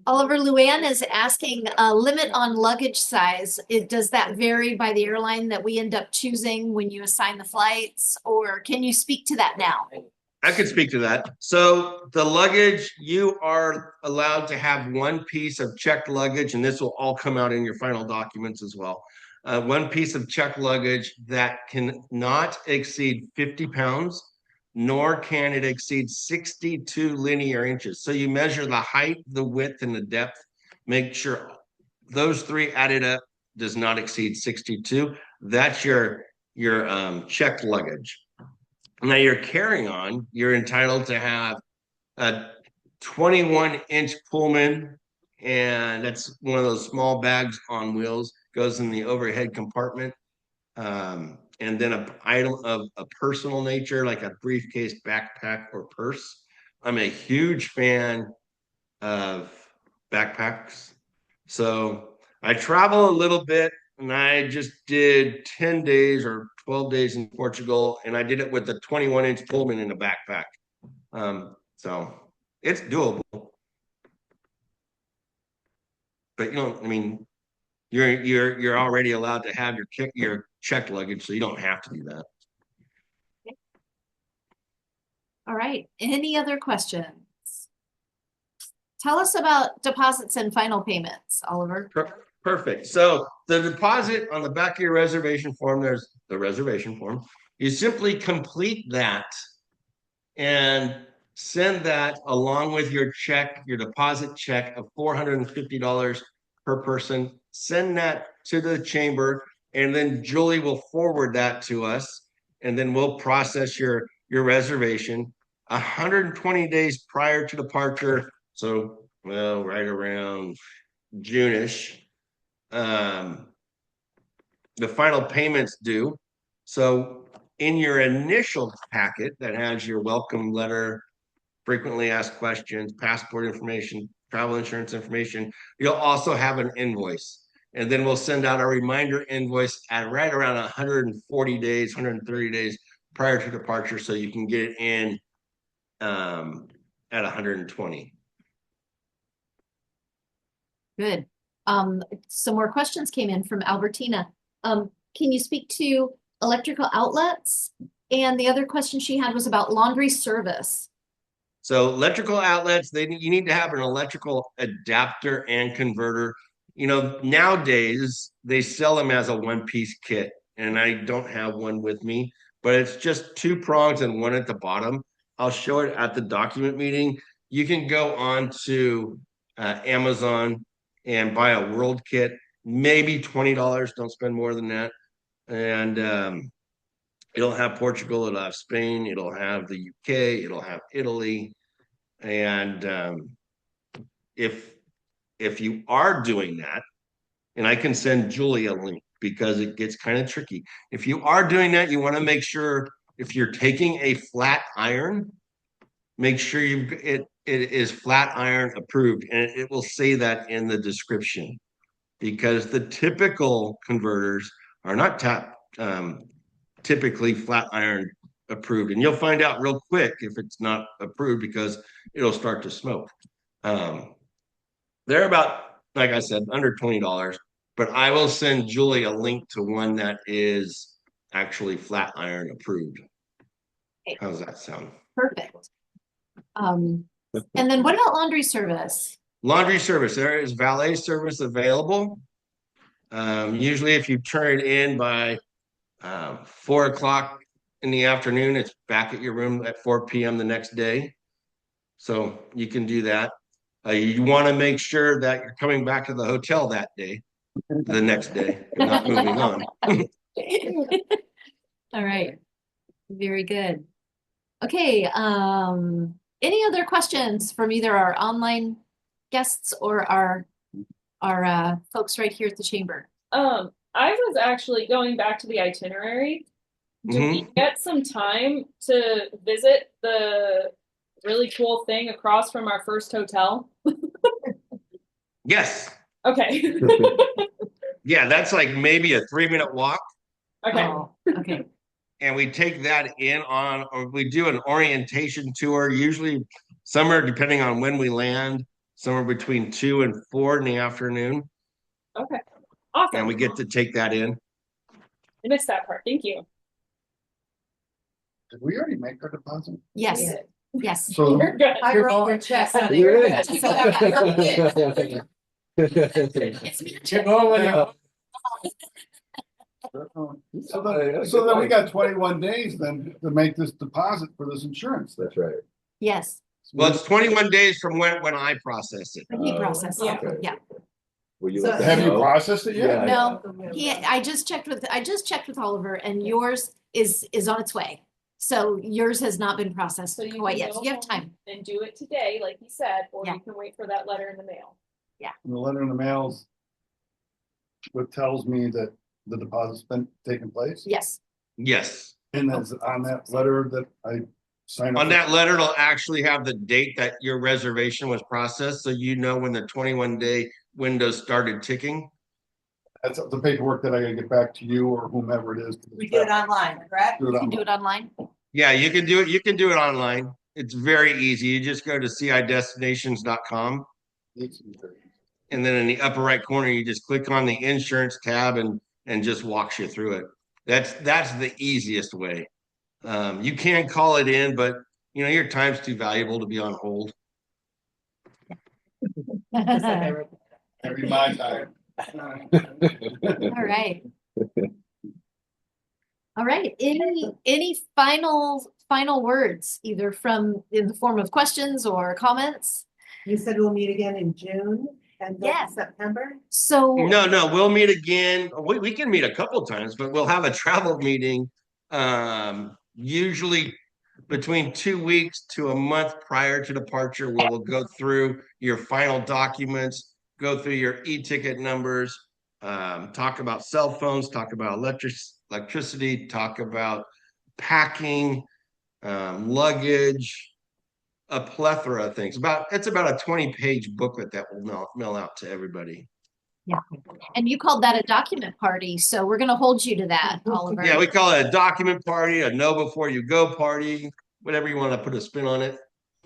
Oliver, Luann is asking a limit on luggage size. Does that vary by the airline that we end up choosing when you assign the flights, or can you speak to that now? I could speak to that. So the luggage, you are allowed to have one piece of checked luggage, and this will all come out in your final documents as well. One piece of checked luggage that can not exceed 50 pounds, nor can it exceed 62 linear inches. So you measure the height, the width, and the depth. Make sure those 3 added up does not exceed 62. That's your checked luggage. Now your carry-on, you're entitled to have a 21-inch Pullman, and that's one of those small bags on wheels, goes in the overhead compartment. And then an item of a personal nature, like a briefcase, backpack, or purse. I'm a huge fan of backpacks. So I travel a little bit, and I just did 10 days or 12 days in Portugal, and I did it with a 21-inch Pullman in a backpack. So it's doable. But I mean, you're already allowed to have your checked luggage, so you don't have to do that. All right. Any other questions? Tell us about deposits and final payments, Oliver. Perfect. So the deposit on the back of your reservation form, there's the reservation form. You simply complete that and send that along with your check, your deposit check of $450 per person. Send that to the chamber, and then Julie will forward that to us, and then we'll process your reservation 120 days prior to departure. So, well, right around June-ish. The final payments due. So in your initial packet that has your welcome letter, frequently asked questions, passport information, travel insurance information, you'll also have an invoice. And then we'll send out a reminder invoice at right around 140 days, 130 days prior to departure, so you can get it in at 120. Good. Some more questions came in from Albertina. Can you speak to electrical outlets? And the other question she had was about laundry service. So electrical outlets, you need to have an electrical adapter and converter. Nowadays they sell them as a one-piece kit, and I don't have one with me, but it's just 2 prongs and one at the bottom. I'll show it at the document meeting. You can go on to Amazon and buy a world kit, maybe $20. Don't spend more than that. And it'll have Portugal, it'll have Spain, it'll have the UK, it'll have Italy. And if you are doing that, and I can send Julie a link because it gets kind of tricky. If you are doing that, you want to make sure if you're taking a flat iron, make sure it is flat iron approved, and it will say that in the description, because the typical converters are not typically flat iron approved, and you'll find out real quick if it's not approved because it'll start to smoke. They're about, like I said, under $20, but I will send Julie a link to one that is actually flat iron approved. Okay. How does that sound? Perfect. And then what about laundry service? Laundry service, there is valet service available. Usually if you turn it in by 4 o'clock in the afternoon, it's back at your room at 4 p.m. the next day. So you can do that. You want to make sure that you're coming back to the hotel that day, the next day, and not moving on. All right. Very good. Okay. Any other questions from either our online guests or our folks right here at the chamber? I was actually going back to the itinerary. Do we get some time to visit the really cool thing across from our first hotel? Yes. Okay. Yeah, that's like maybe a 3-minute walk. Okay. Oh, okay. And we take that in or we do an orientation tour, usually somewhere, depending on when we land, somewhere between 2 and 4 in the afternoon. Okay. Awesome. And we get to take that in. I missed that part. Thank you. Did we already make our deposit? Yes. Yes. So You're good. I wrote your check. It's me. You're going with so then we got 21 days then to make this deposit for this insurance. That's right. Yes. Well, it's 21 days from when I process it. He processed. Yeah. it. Yeah. Will you So let them Have you know? processed it yet? Yeah. No, I just checked with Oliver, and yours is on its way. So yours has not been processed So you quite can yet. go You have home time. and do it today, like you said, or Yeah. you can wait for that letter in the mail. And the letter in the mail's what tells me that the deposit's been taking place. Yes. Yes. And that's on that letter that I signed up. On that letter, it'll actually have the date that your reservation was processed, so you know when the 21-day window started ticking. That's the paperwork that I gotta get back to you or whomever it is. We do it online, correct? Do it You can do online. it online. Yeah, you can do it. You can do it online. It's very easy. You just go to cidestinations.com. And then in the upper right corner, you just click on the insurance tab and just walks you through it. That's the easiest way. You can call it in, but you know, your time's too valuable to be on hold. Every my time. All right. All right. Any final words, either from in the form of questions or comments? You said we'll meet again in June and then Yes. September? So No, we'll meet again. We can meet a couple times, but we'll have a travel meeting, usually between 2 weeks to a month prior to departure, where we'll go through your final documents, go through your e-ticket numbers, talk about cell phones, talk about electricity, talk about packing, luggage, a plethora of things. It's about a 20-page booklet that will mail out to everybody. yeah, and you called that a document party, so we're going to hold you to that, Oliver. Yeah, we call it a document party, a know before you go party, whatever you want to put a spin on it.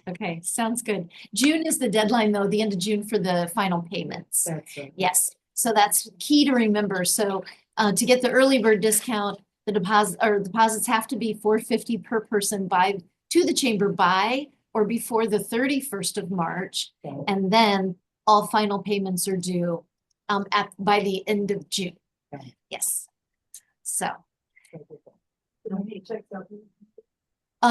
Okay, sounds good. June is the deadline, though, the end of June for the final payments. That's it. Yes, so that's key to remember. So to get the early bird discount, the deposits have to be $450 per person to the chamber by or before the 31st of March, and then all final payments are due by the end of June. Yes. So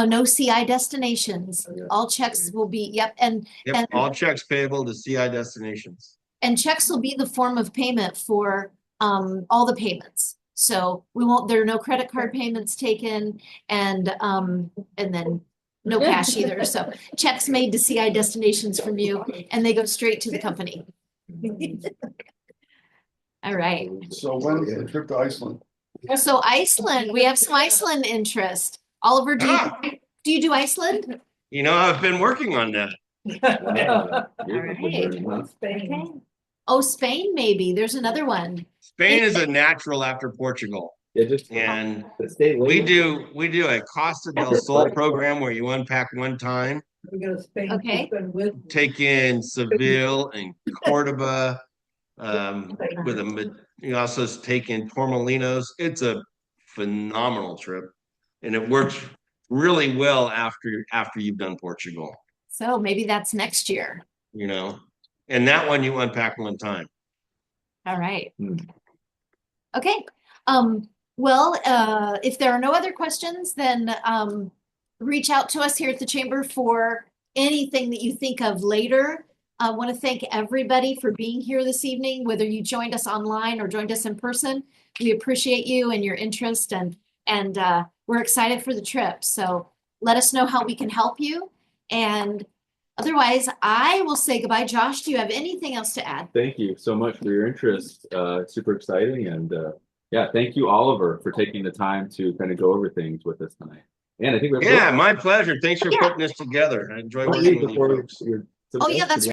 no CI destinations. All checks will be and All checks payable to CI destinations. And checks will be the form of payment for all the payments. So there are no credit card payments taken, and then no cash either. So checks made to CI destinations from you, and they go straight to the company. All right. So when's the trip to Iceland? So Iceland, we have some Iceland interest. Oliver, do you do Iceland? You know, I've been working on that. All right. Okay. Oh, Spain, maybe. There's another one. Spain is a natural after Portugal. Yeah, And stay we late. do a Costa del Sol program where you unpack one time, We go to Spain. Okay. Lisbon with- take in Seville and Cordoba, you also take in Torremolinos. It's a phenomenal trip, and it works really well after you've done Portugal. So maybe that's next year. You know, and that one you unpack one time. All right. Okay. Well, if there are no other questions, then reach out to us here at the chamber for anything that you think of later. I want to thank everybody for being here this evening, whether you joined us online or joined us in person. We appreciate you and your interest, and we're excited for the trip. So let us know how we can help you. And otherwise, I will say goodbye. Josh, do you have anything else to add? Thank you so much for your interest. Super exciting. And yeah, thank you, Oliver, for taking the time to kind of go over things with us tonight. And I think we have my pleasure. Thanks for putting this together. I enjoy working with you folks. Oh, yeah, that's